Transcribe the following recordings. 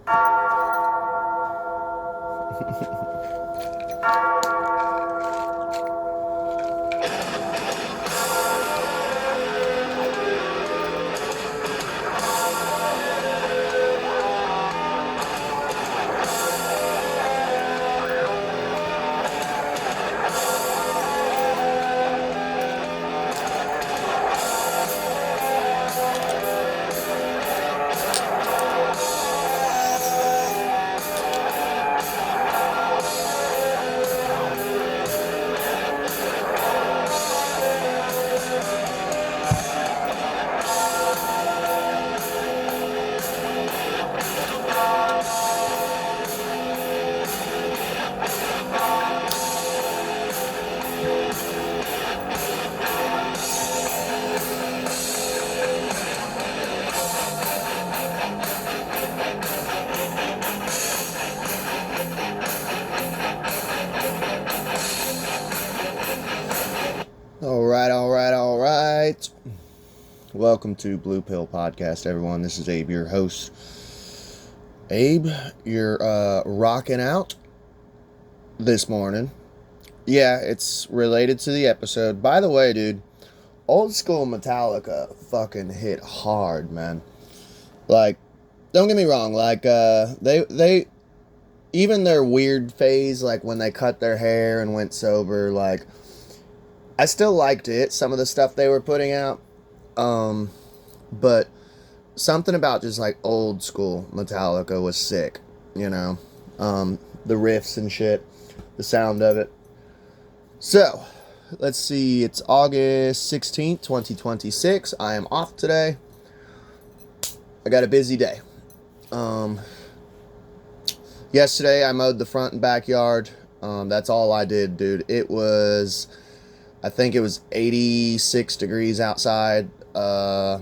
All right. Welcome to Blue Pill Podcast, everyone. This is Abe, your host. Abe, you're rocking out this morning. Yeah, it's related to the episode. By the way, dude, old school Metallica fucking hit hard, man. Like, don't get me wrong, like, they even their weird phase, like when they cut their hair and went sober, like, I still liked it, some of the stuff they were putting out, but something about just like old school Metallica was sick, you know, the riffs and shit, the sound of it. So, let's see, it's August 16th, 2026, I am off today, I got a busy day. Yesterday I mowed the front and backyard, that's all I did, dude. I think it was 86 degrees outside. I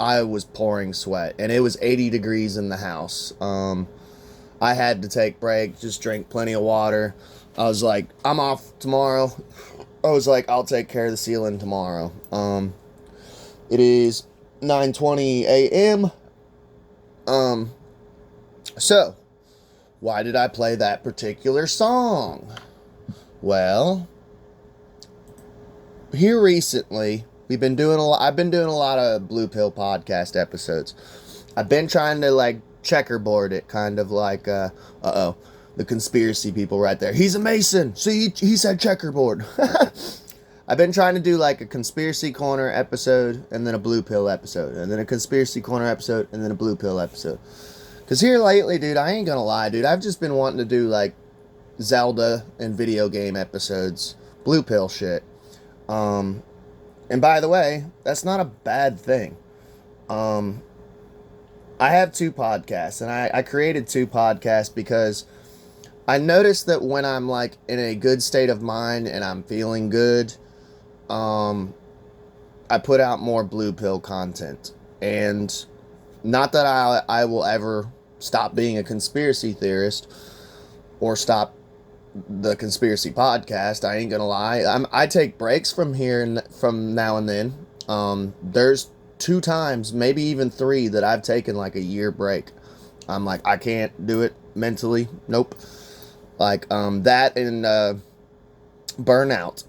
was pouring sweat, and it was 80 degrees in the house. I had to take break, just drink plenty of water. I was like, I'm off tomorrow. I was like, I'll take care of the ceiling tomorrow. It is 9:20 a.m. So, why did I play that particular song? Well, here recently, I've been doing a lot of Blue Pill podcast episodes. I've been trying to like checkerboard it, kind of like the conspiracy people right there. He's a Mason. See, he said checkerboard. I've been trying to do like a conspiracy corner episode and then a Blue Pill episode and then a conspiracy corner episode and then a Blue Pill episode. Cause here lately, dude, I ain't gonna lie, dude, I've just been wanting to do like Zelda and video game episodes, Blue Pill shit. And by the way, that's not a bad thing. I have two podcasts, and I created two podcasts because I noticed that when I'm like in a good state of mind and I'm feeling good, I put out more Blue Pill content. And not that I will ever stop being a conspiracy theorist or stop the conspiracy podcast. I ain't gonna lie. I take breaks from now and then. There's 2 times, maybe even 3, that I've taken like a year break. I'm like, I can't do it mentally. Nope. Like, that and, burnout.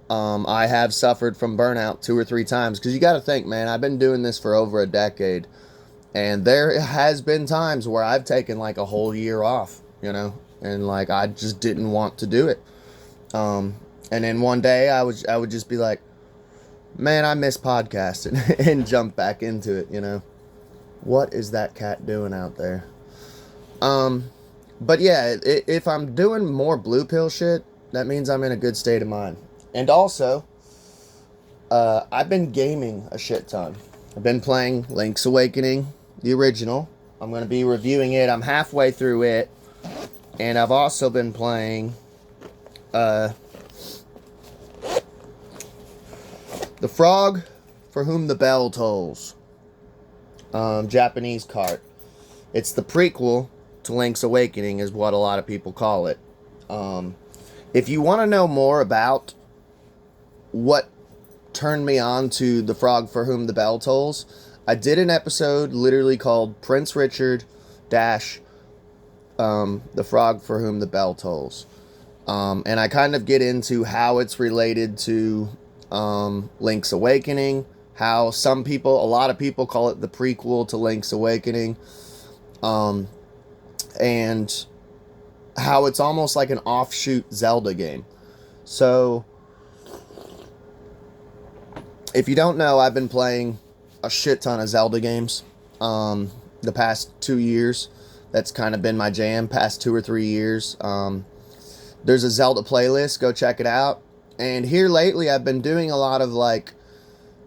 I have suffered from burnout 2 or 3 times. Cause you gotta think, man, I've been doing this for over a decade. And there has been times where I've taken like a whole year off, you know? And like, I just didn't want to do it. And then one day I would just be like, man, I miss podcasting and jump back into it, you know. What is that cat doing out there? But yeah, if I'm doing more Blue Pill shit, that means I'm in a good state of mind. And also, I've been gaming a shit ton. I've been playing Link's Awakening, the original. I'm going to be reviewing it. I'm halfway through it. And I've also been playing The Frog for Whom the Bell Tolls. Japanese cart. It's the prequel to Link's Awakening is what a lot of people call it. If you want to know more about what turned me on to The Frog for Whom the Bell Tolls, I did an episode literally called Prince Richard dash the frog for whom the bell tolls. And I kind of get into how it's related to Link's Awakening, how a lot of people call it the prequel to Link's Awakening, and how it's almost like an offshoot Zelda game. So, if you don't know, I've been playing a shit ton of Zelda games the past 2 years. That's kind of been my jam, past 2 or 3 years. There's a Zelda playlist, go check it out. And here lately, I've been doing a lot of like,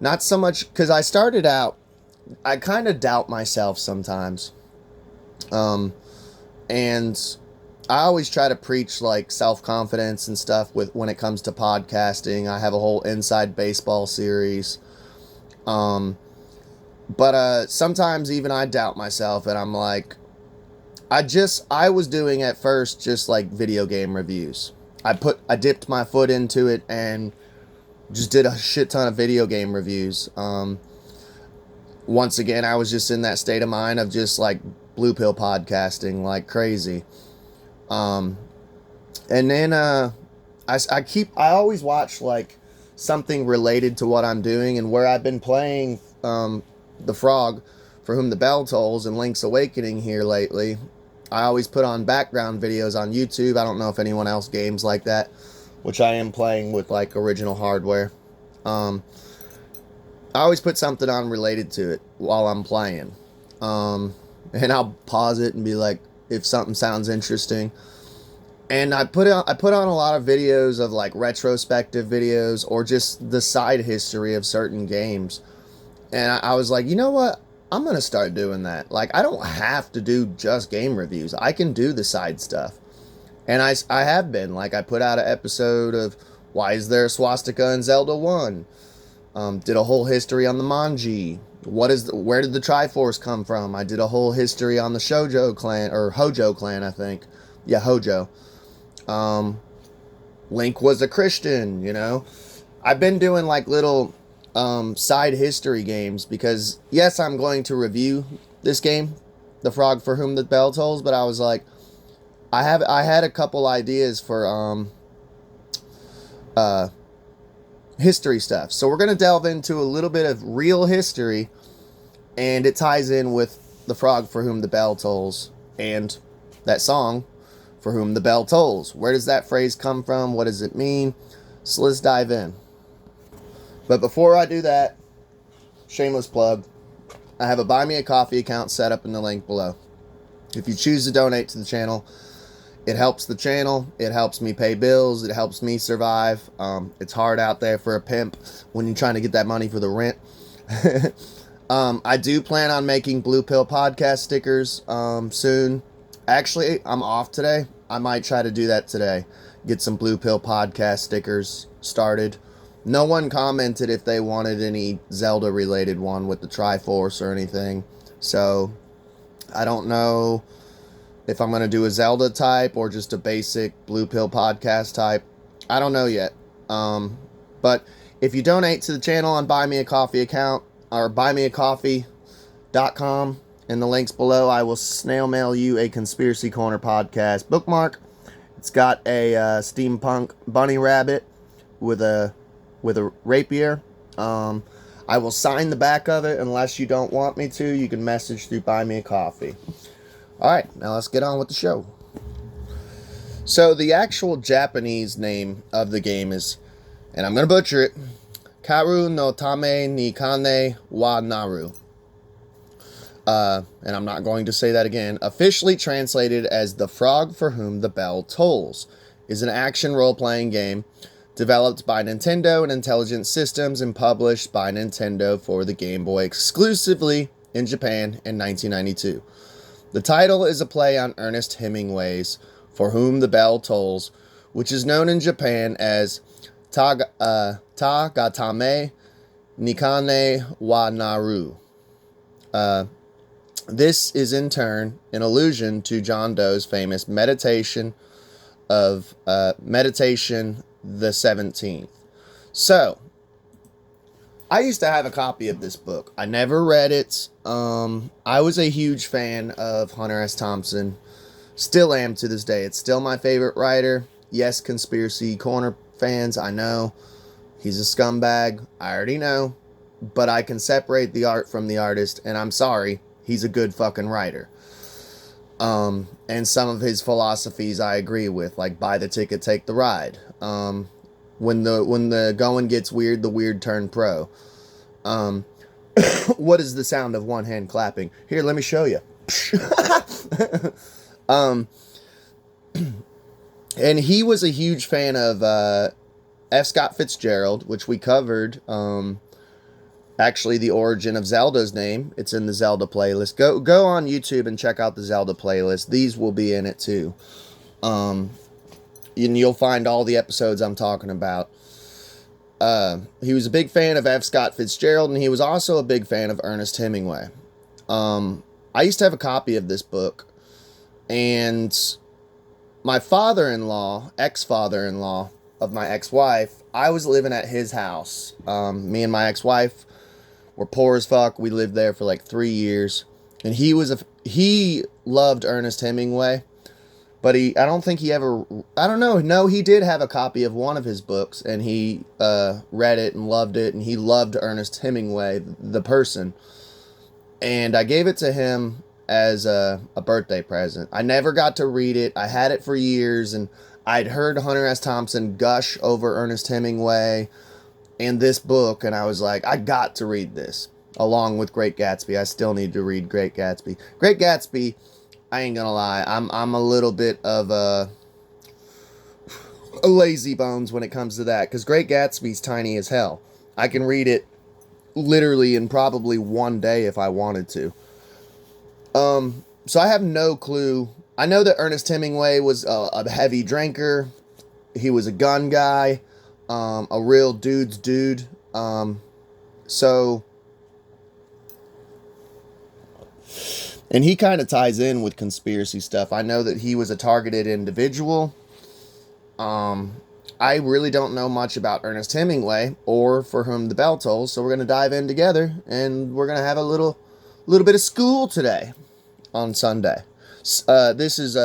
not so much, because I started out, I kind of doubt myself sometimes. And I always try to preach like self-confidence and stuff when it comes to podcasting. I have a whole Inside Baseball series. But sometimes even I doubt myself, and I'm like, I was doing at first just like video game reviews. I dipped my foot into it and just did a shit ton of video game reviews. Once again, I was just in that state of mind of just like blue pill podcasting like crazy. And then I always watch like something related to what I'm doing, and where I've been playing the frog for whom the bell tolls and Link's Awakening here lately. I always put on background videos on YouTube. I don't know if anyone else games like that, which I am playing with like original hardware. I always put something on related to it while I'm playing. And I'll pause it and be like, if something sounds interesting. And I put on a lot of videos of like retrospective videos or just the side history of certain games. And I was like, you know what? I'm going to start doing that. Like, I don't have to do just game reviews. I can do the side stuff. And I have been. Like, I put out an episode of why is there a swastika in Zelda 1? Did a whole history on the Manji. Where did the Triforce come from? I did a whole history on the Shoujo clan, or Hojo clan, I think. Yeah, Hojo. Link was a Christian, you know. I've been doing like little side history games because, yes, I'm going to review this game, The Frog for Whom the Bell Tolls, but I was like, I had a couple ideas for history stuff. So we're going to delve into a little bit of real history, and it ties in with The Frog for Whom the Bell Tolls and that song, For Whom the Bell Tolls. Where does that phrase come from? What does it mean? So let's dive in. But before I do that, shameless plug, I have a Buy Me a Coffee account set up in the link below. If you choose to donate to the channel, it helps the channel, it helps me pay bills, it helps me survive. It's hard out there for a pimp when you're trying to get that money for the rent. I do plan on making Blue Pill podcast stickers soon. Actually, I'm off today. I might try to do that today. Get some Blue Pill podcast stickers started. No one commented if they wanted any Zelda related one with the Triforce or anything. So, I don't know if I'm going to do a Zelda type or just a basic Blue Pill podcast type. I don't know yet. But if you donate to the channel on Buy Me a Coffee account or buymeacoffee.com in the links below, I will snail mail you a Conspiracy Corner podcast bookmark. It's got a steampunk bunny rabbit with a rapier. I will sign the back of it. Unless you don't want me to, you can message through Buy Me a Coffee. Alright, now let's get on with the show. So the actual Japanese name of the game is, and I'm going to butcher it, Karu no Tame ni Kane wa Naru. And I'm not going to say that again. Officially translated as The Frog for Whom the Bell Tolls, is an action role-playing game developed by Nintendo and Intelligent Systems and published by Nintendo for the Game Boy exclusively in Japan in 1992. The title is a play on Ernest Hemingway's For Whom the Bell Tolls, which is known in Japan as Ta Gatame Nikane wa Naru. This is in turn an allusion to John Doe's famous meditation the 17th. So, I used to have a copy of this book. I never read it. I was a huge fan of Hunter S. Thompson. Still am to this day. It's still my favorite writer. Yes, Conspiracy Corner fans, I know. He's a scumbag. I already know. But I can separate the art from the artist, and I'm sorry. He's a good fucking writer. And some of his philosophies I agree with, like buy the ticket, take the ride. When the going gets weird, the weird turn pro. What is the sound of one hand clapping? Here, let me show you. And he was a huge fan of F. Scott Fitzgerald, which we covered. Actually, the origin of Zelda's name. It's in the Zelda playlist. Go on YouTube and check out the Zelda playlist. These will be in it too. And you'll find all the episodes I'm talking about. He was a big fan of F. Scott Fitzgerald, and he was also a big fan of Ernest Hemingway. I used to have a copy of this book, and my father-in-law, ex-father-in-law of my ex-wife, I was living at his house. Me and my ex-wife were poor as fuck. We lived there for like 3 years, and he loved Ernest Hemingway, but I don't think he ever, I don't know. No, he did have a copy of one of his books, and he read it and loved it, and he loved Ernest Hemingway, the person. And I gave it to him as a birthday present. I never got to read it. I had it for years, and I'd heard Hunter S. Thompson gush over Ernest Hemingway and this book, and I was like, I got to read this, along with Great Gatsby. I still need to read Great Gatsby. Great Gatsby, I ain't gonna lie, I'm a little bit of a lazy bones when it comes to that, because Great Gatsby's tiny as hell. I can read it literally in probably one day if I wanted to. So I have no clue. I know that Ernest Hemingway was a heavy drinker. He was a gun guy, a real dude's dude. And he kind of ties in with conspiracy stuff. I know that he was a targeted individual. I really don't know much about Ernest Hemingway or For Whom the Bell Tolls, so we're going to dive in together, and we're going to have a little bit of school today on Sunday. This is,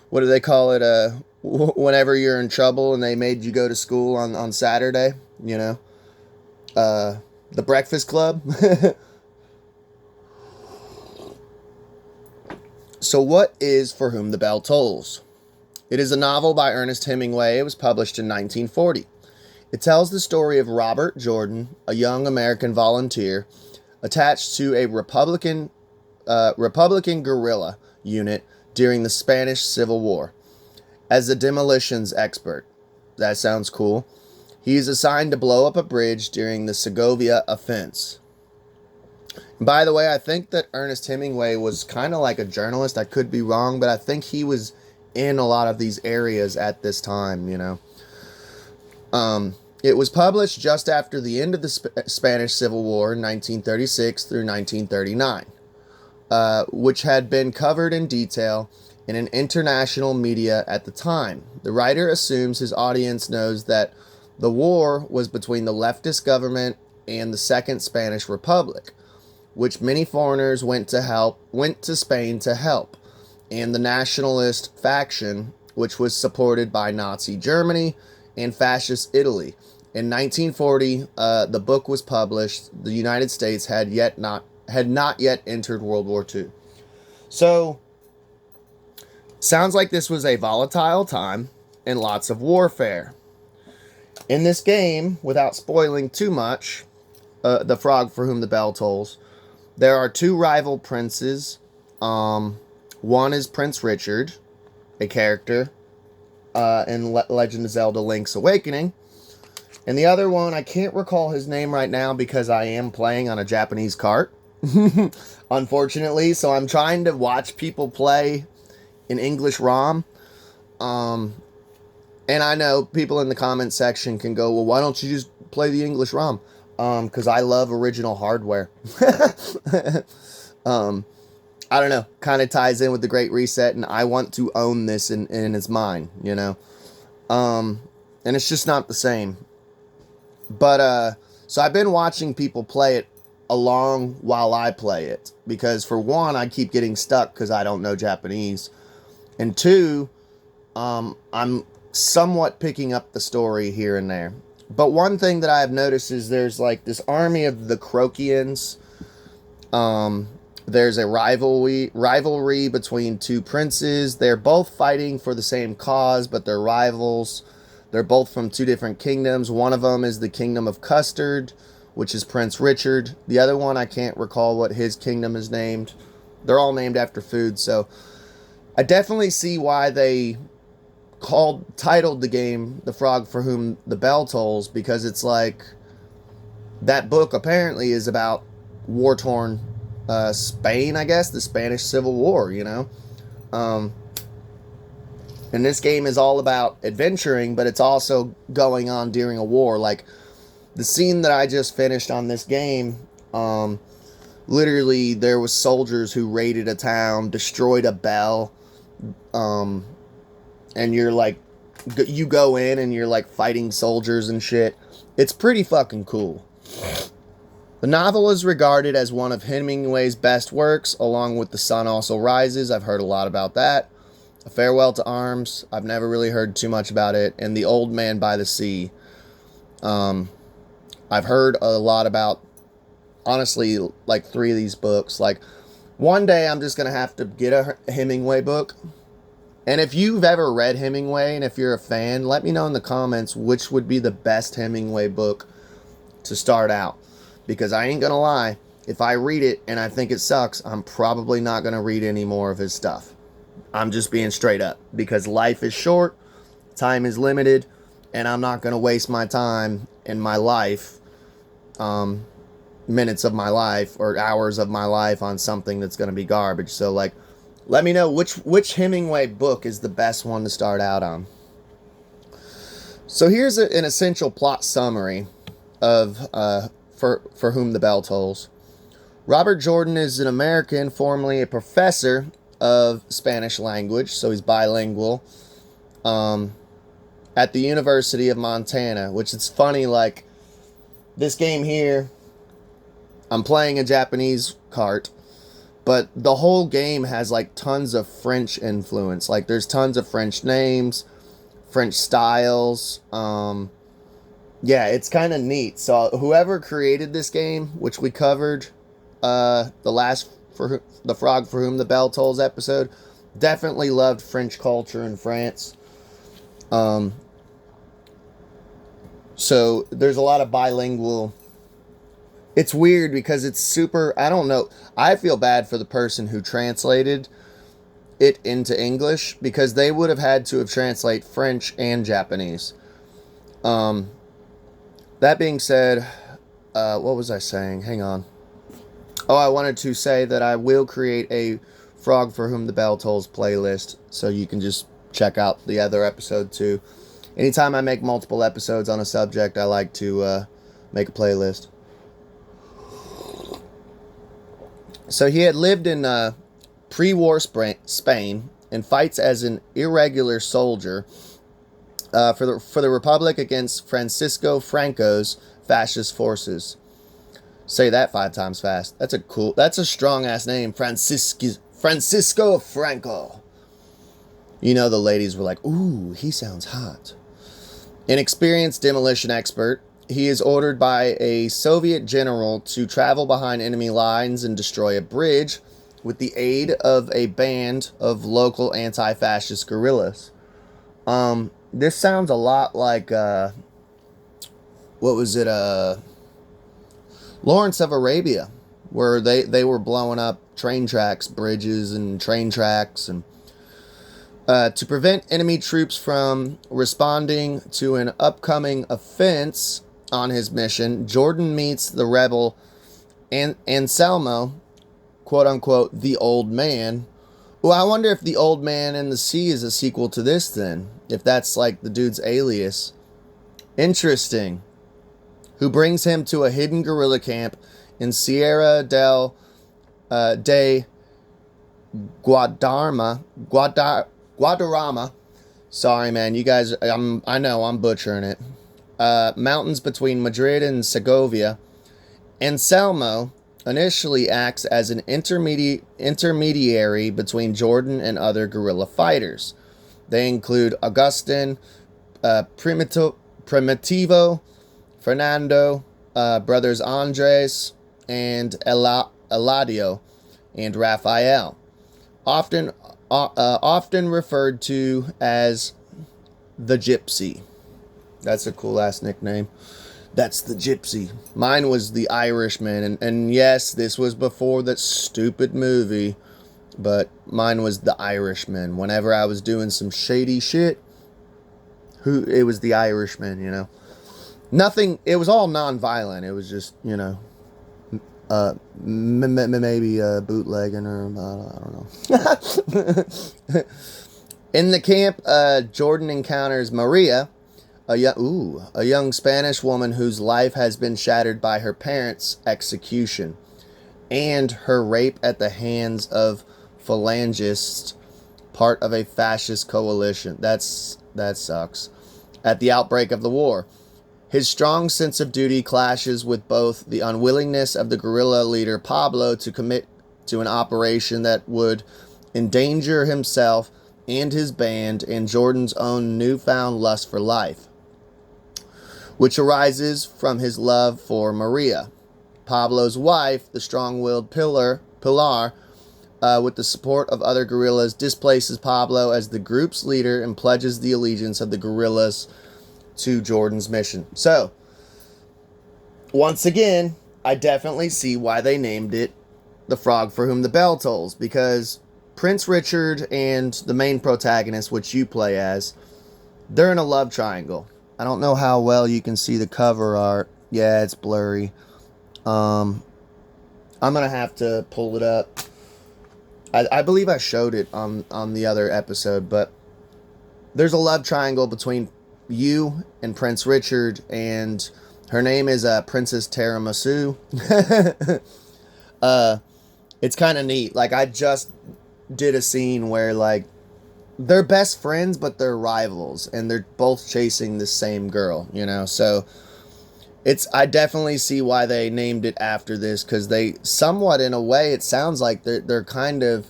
what do they call it, whenever you're in trouble and they made you go to school on Saturday, you know, the Breakfast Club. So what is For Whom the Bell Tolls? It is a novel by Ernest Hemingway. It was published in 1940. It tells the story of Robert Jordan, a young American volunteer attached to a Republican guerrilla unit during the Spanish Civil War. As a demolitions expert, that sounds cool, he is assigned to blow up a bridge during the Segovia offense. By the way, I think that Ernest Hemingway was kind of like a journalist. I could be wrong, but I think he was in a lot of these areas at this time, you know. It was published just after the end of the Spanish Civil War, 1936 through 1939, which had been covered in detail in an international media at the time. The writer assumes his audience knows that the war was between the leftist government and the Second Spanish Republic, which many foreigners went to Spain to help, and the nationalist faction, which was supported by Nazi Germany and fascist Italy. In 1940, the book was published. The United States had not yet entered World War II. So, sounds like this was a volatile time and lots of warfare. In this game, without spoiling too much, The Frog for Whom the Bell Tolls, there are two rival princes. One is Prince Richard, a character in Legend of Zelda Link's Awakening. And the other one, I can't recall his name right now because I am playing on a Japanese cart, unfortunately. So I'm trying to watch people play in English ROM. And I know people in the comment section can go, well, why don't you just play the English ROM? Because I love original hardware. I don't know, kind of ties in with the Great Reset, and I want to own this and it's mine, you know. And it's just not the same. But, So I've been watching people play it along while I play it. Because for one, I keep getting stuck because I don't know Japanese. And two, I'm somewhat picking up the story here and there. But one thing that I have noticed is there's like this army of the Krokians. There's a rivalry between two princes. They're both fighting for the same cause, but they're rivals. They're both from two different kingdoms. One of them is the kingdom of Custard, which is Prince Richard. The other one, I can't recall what his kingdom is named. They're all named after food, so I definitely see why they titled the game The Frog for Whom the Bell Tolls, because it's like that book apparently is about war-torn Spain, I guess, the Spanish Civil War, you know. And this game is all about adventuring, but it's also going on during a war. Like the scene that I just finished on this game, literally there was soldiers who raided a town, destroyed a bell, and you're like, you go in and you're like fighting soldiers and shit. It's pretty fucking cool. The novel is regarded as one of Hemingway's best works, along with The Sun Also Rises. I've heard a lot about that. A Farewell to Arms. I've never really heard too much about it. And The Old Man by the Sea. I've heard a lot about, honestly, like 3 of these books. Like, one day I'm just going to have to get a Hemingway book. And if you've ever read Hemingway, and if you're a fan, let me know in the comments which would be the best Hemingway book to start out. Because I ain't gonna lie, if I read it and I think it sucks, I'm probably not gonna read any more of his stuff. I'm just being straight up. Because life is short, time is limited, and I'm not gonna waste my time in my life, minutes of my life or hours of my life on something that's gonna be garbage. So like, let me know which Hemingway book is the best one to start out on. So here's an essential plot summary of For Whom the Bell Tolls. Robert Jordan is an American, formerly a professor of Spanish language, so he's bilingual, at the University of Montana, which is funny, like, this game here, I'm playing a Japanese cart, but the whole game has, like, tons of French influence. Like, there's tons of French names, French styles, yeah, it's kind of neat. So whoever created this game, which we covered the last The Frog for Whom the Bell Tolls episode, definitely loved French culture in France. So there's a lot of bilingual. It's weird because it's super, I don't know. I feel bad for the person who translated it into English, because they would have had to have translate French and Japanese. That being said, what was I saying? Hang on. Oh, I wanted to say that I will create a Frog for Whom the Bell Tolls playlist, so you can just check out the other episode too. Anytime I make multiple episodes on a subject, I like to make a playlist. So he had lived in pre-war Spain and fights as an irregular soldier for the Republic against Francisco Franco's fascist forces. Say that 5 times fast. That's a strong ass name, Francisco Franco. You know, the ladies were like, ooh, he sounds hot. An experienced demolition expert, he is ordered by a Soviet general to travel behind enemy lines and destroy a bridge with the aid of a band of local anti-fascist guerrillas. This sounds a lot like, what was it, Lawrence of Arabia, where they were blowing up train tracks, bridges, and train tracks, and to prevent enemy troops from responding to an upcoming offense on his mission, Jordan meets the rebel Anselmo, quote-unquote, the Old Man. Well, I wonder if the Old Man in the Sea is a sequel to this then. If that's like the dude's alias. Interesting. Who brings him to a hidden guerrilla camp in Sierra de Guadarrama. Sorry, man. You guys, I know I'm butchering it. mountains between Madrid and Segovia. Anselmo initially acts as an intermediary between Jordan and other guerrilla fighters. They include Agustin, Primitivo, Fernando, brothers Andres, and Eladio, and Raphael, often referred to as the Gypsy. That's a cool ass nickname. That's the Gypsy. Mine was the Irishman, and yes, this was before that stupid movie, but mine was the Irishman. Whenever I was doing some shady shit, it was the Irishman, you know. Nothing, it was all non-violent. It was just, you know, maybe bootlegging or I don't know. In the camp, Jordan encounters Maria, a young Spanish woman whose life has been shattered by her parents' execution and her rape at the hands of phalangists, part of a fascist coalition. That sucks. At the outbreak of the war, his strong sense of duty clashes with both the unwillingness of the guerrilla leader Pablo to commit to an operation that would endanger himself and his band, and Jordan's own newfound lust for life, which arises from his love for Maria, Pablo's wife. The strong-willed Pilar, with the support of other guerrillas, displaces Pablo as the group's leader and pledges the allegiance of the guerrillas to Jordan's mission. So, once again, I definitely see why they named it The Frog for Whom the Bell Tolls, because Prince Richard and the main protagonist, which you play as, they're in a love triangle. I don't know how well you can see the cover art. Yeah, it's blurry. I'm going to have to pull it up. I believe I showed it on the other episode, but there's a love triangle between you and Prince Richard, and her name is Princess Tiramisu. It's kind of neat. Like, I just did a scene where, like, they're best friends, but they're rivals, and they're both chasing the same girl, you know? So, I definitely see why they named it after this, because they, somewhat in a way, it sounds like they're kind of,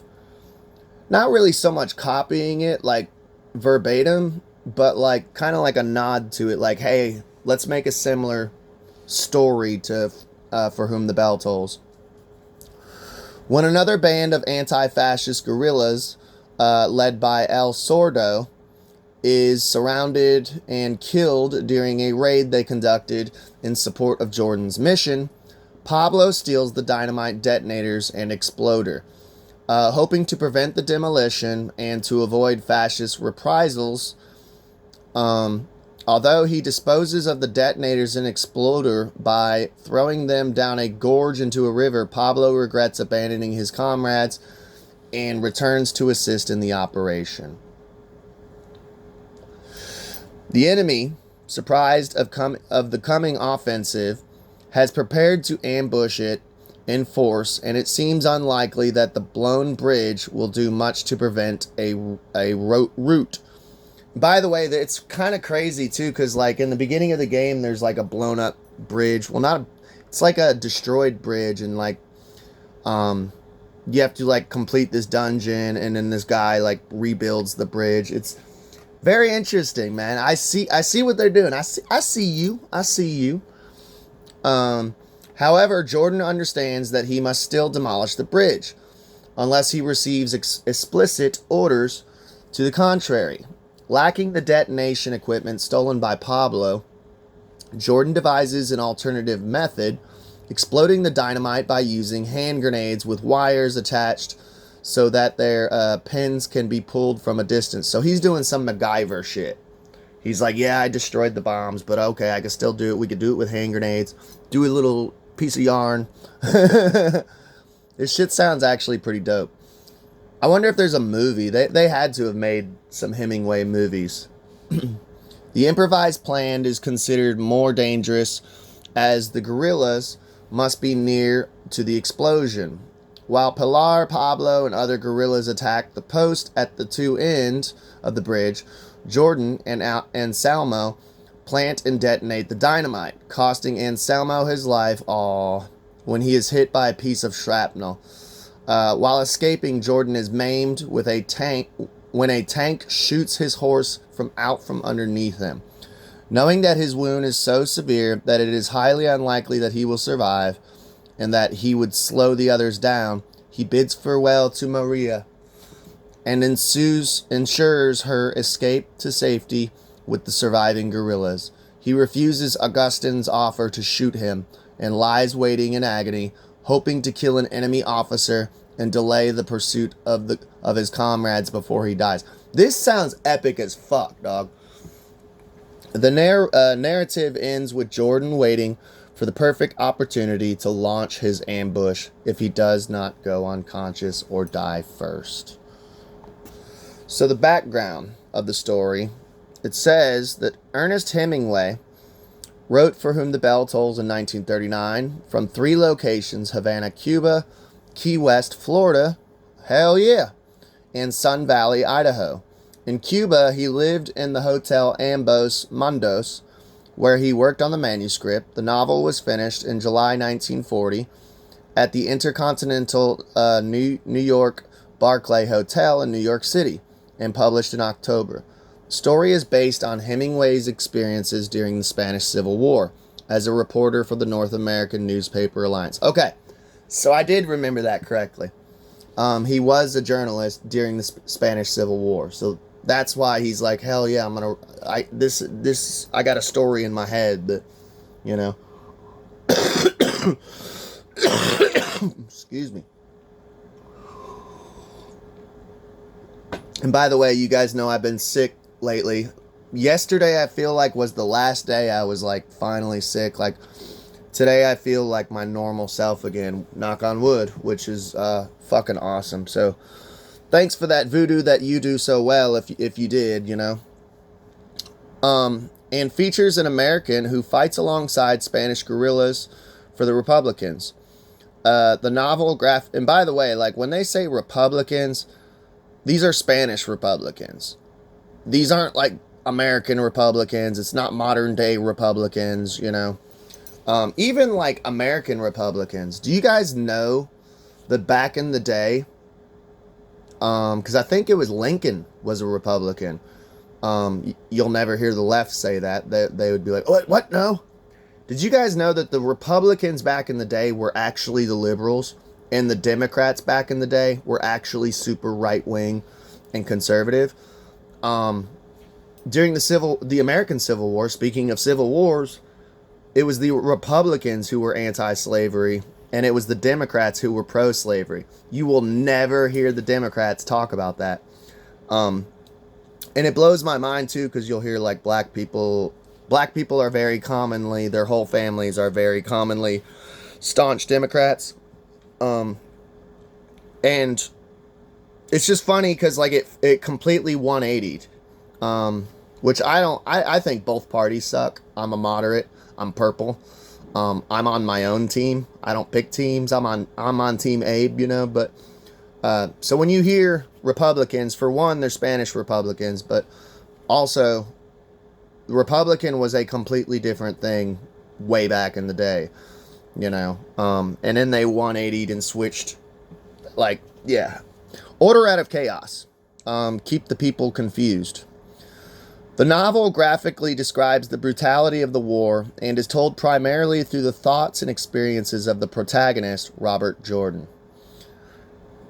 not really so much copying it, like, verbatim, but, like, kind of like a nod to it, like, hey, let's make a similar story to For Whom the Bell Tolls. When another band of anti-fascist guerrillas, led by El Sordo, is surrounded and killed during a raid they conducted in support of Jordan's mission, Pablo steals the dynamite detonators and exploder. Hoping to prevent the demolition and to avoid fascist reprisals, although he disposes of the detonators and exploder by throwing them down a gorge into a river, Pablo regrets abandoning his comrades and returns to assist in the operation. The enemy, surprised of the coming offensive, has prepared to ambush it in force, and it seems unlikely that the blown bridge will do much to prevent a rout. By the way, it's kind of crazy too, because like in the beginning of the game, there's like a blown up bridge. Well, it's like a destroyed bridge, and like you have to like complete this dungeon, and then this guy like rebuilds the bridge. It's very interesting, man. I see what they're doing. I see you. However, Jordan understands that he must still demolish the bridge, unless he receives explicit orders to the contrary. Lacking the detonation equipment stolen by Pablo, Jordan devises an alternative method, exploding the dynamite by using hand grenades with wires attached so that their pins can be pulled from a distance. So he's doing some MacGyver shit. He's like, yeah, I destroyed the bombs, but okay, I can still do it. We could do it with hand grenades. Do a little piece of yarn. This shit sounds actually pretty dope. I wonder if there's a movie. They had to have made some Hemingway movies. The improvised plan is considered more dangerous as the guerrillas must be near to the explosion. While Pilar, Pablo, and other guerrillas attack the post at the two ends of the bridge, Jordan and Salmo plant and detonate the dynamite, costing Anselmo his life when he is hit by a piece of shrapnel. While escaping, Jordan is maimed with a tank when a tank shoots his horse from underneath him. Knowing that his wound is so severe that it is highly unlikely that he will survive and that he would slow the others down, he bids farewell to Maria and ensures her escape to safety with the surviving guerrillas. He refuses Augustine's offer to shoot him and lies waiting in agony, hoping to kill an enemy officer and delay the pursuit of his comrades before he dies. This sounds epic as fuck, dog. The narrative ends with Jordan waiting for the perfect opportunity to launch his ambush if he does not go unconscious or die first. So the background of the story, it says that Ernest Hemingway wrote For Whom the Bell Tolls in 1939 from 3 locations: Havana, Cuba, Key West, Florida, hell yeah, and Sun Valley, Idaho. In Cuba, he lived in the Hotel Ambos Mundos, where he worked on the manuscript. The novel was finished in July 1940 at the Intercontinental New York Barclay Hotel in New York City and published in October. The story is based on Hemingway's experiences during the Spanish Civil War as a reporter for the North American Newspaper Alliance. Okay, so I did remember that correctly. He was a journalist during the Spanish Civil War, so that's why he's like, hell yeah, I got a story in my head that, you know. Excuse me. And by the way, you guys know I've been sick lately. Yesterday I feel like was the last day I was like finally sick. Like today I feel like my normal self again, knock on wood, which is fucking awesome. So thanks for that voodoo that you do so well, if you did, you know. And features an American who fights alongside Spanish guerrillas for the Republicans. The novel and by the way, like when they say Republicans, these are Spanish Republicans. These aren't like American Republicans. It's not modern day Republicans, you know. Even like American Republicans. Do you guys know that back in the day, because I think it was Lincoln was a Republican. You'll never hear the left say that. They would be like, what? No. Did you guys know that the Republicans back in the day were actually the liberals, and the Democrats back in the day were actually super right-wing and conservative? During the American Civil War, speaking of civil wars, it was the Republicans who were anti-slavery, and it was the Democrats who were pro-slavery. You will never hear the Democrats talk about that. And it blows my mind, too, because you'll hear, like, black people are very commonly, their whole families are very commonly staunch Democrats. And it's just funny because, like, it completely 180'd. Which I think both parties suck. I'm a moderate. I'm purple. I'm on my own team. I don't pick teams. I'm on Team Abe, you know. But so when you hear Republicans, for one, they're Spanish Republicans, but also Republican was a completely different thing way back in the day, you know. And then they 180'd and switched, like, yeah, order out of chaos. Keep the people confused. The novel graphically describes the brutality of the war and is told primarily through the thoughts and experiences of the protagonist, Robert Jordan.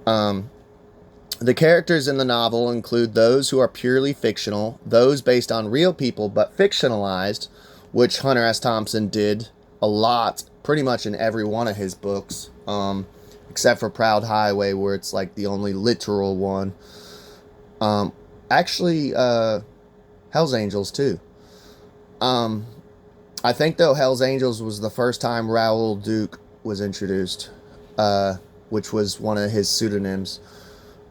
The characters in the novel include those who are purely fictional, those based on real people but fictionalized, which Hunter S. Thompson did a lot, pretty much in every one of his books, except for Proud Highway, where it's like the only literal one. Actually, Hell's Angels, too. I think, though, Hell's Angels was the first time Raoul Duke was introduced, which was one of his pseudonyms.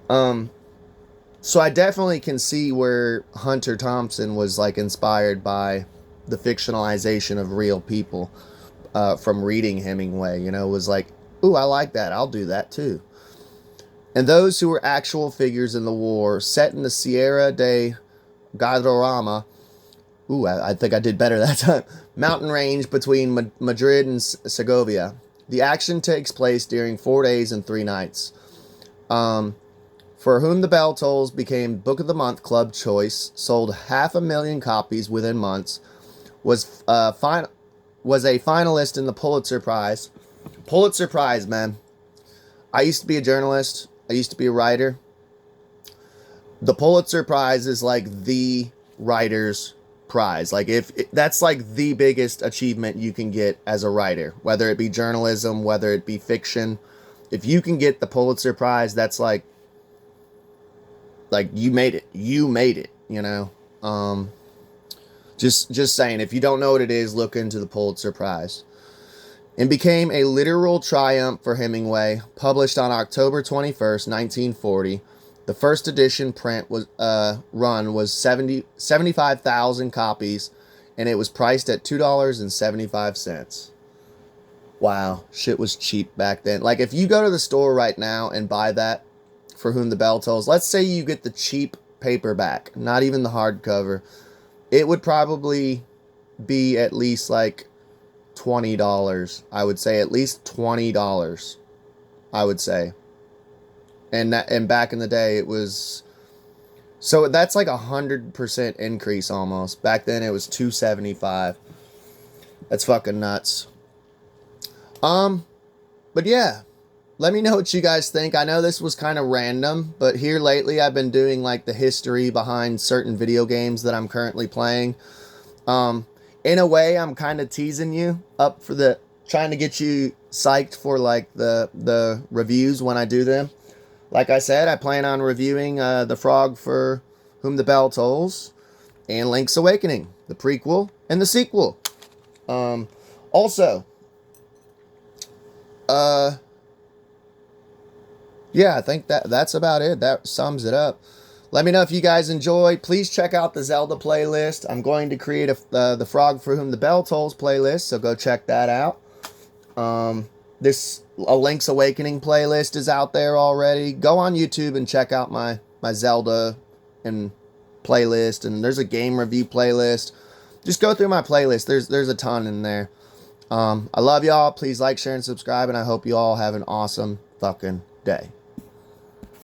So I definitely can see where Hunter Thompson was, like, inspired by the fictionalization of real people from reading Hemingway. You know, it was like, ooh, I like that. I'll do that, too. And those who were actual figures in the war, set in the Sierra de Guadarrama, Ooh, I think I did better that time. Mountain range between Madrid and Segovia. The action takes place during 4 days and 3 nights. For Whom the Bell Tolls became Book of the Month Club choice, sold 500,000 copies within months, was a finalist in the Pulitzer Prize. Pulitzer Prize, man. I used to be a journalist. I used to be a writer. The Pulitzer Prize is like the writer's prize. Like if that's like the biggest achievement you can get as a writer, whether it be journalism, whether it be fiction. If you can get the Pulitzer Prize, that's like you made it. You made it, you know. Just saying, if you don't know what it is, look into the Pulitzer Prize. And became a literal triumph for Hemingway, published on October 21st, 1940. The first edition print was run was 75,000 copies, and it was priced at $2.75. Wow, shit was cheap back then. Like if you go to the store right now and buy that, For Whom the Bell Tolls, let's say you get the cheap paperback, not even the hardcover, it would probably be at least like $20. I would say at least $20. I would say. And back in the day it was, so that's like 100% increase almost. Back then it was $2.75. That's fucking nuts. But yeah, let me know what you guys think. I know this was kind of random, but here lately I've been doing like the history behind certain video games that I'm currently playing. In a way, I'm kind of teasing you up for trying to get you psyched for like the reviews when I do them. Like I said, I plan on reviewing The Frog for Whom the Bell Tolls and Link's Awakening, the prequel and the sequel. Also, yeah, I think that's about it. That sums it up. Let me know if you guys enjoy. Please check out the Zelda playlist. I'm going to create the Frog for Whom the Bell Tolls playlist, so go check that out. A Link's Awakening playlist is out there already. Go on YouTube and check out my Zelda and playlist, and there's a game review playlist. Just go through my playlist. There's a ton in there. I love y'all. Please like, share, and subscribe, and I hope you all have an awesome fucking day.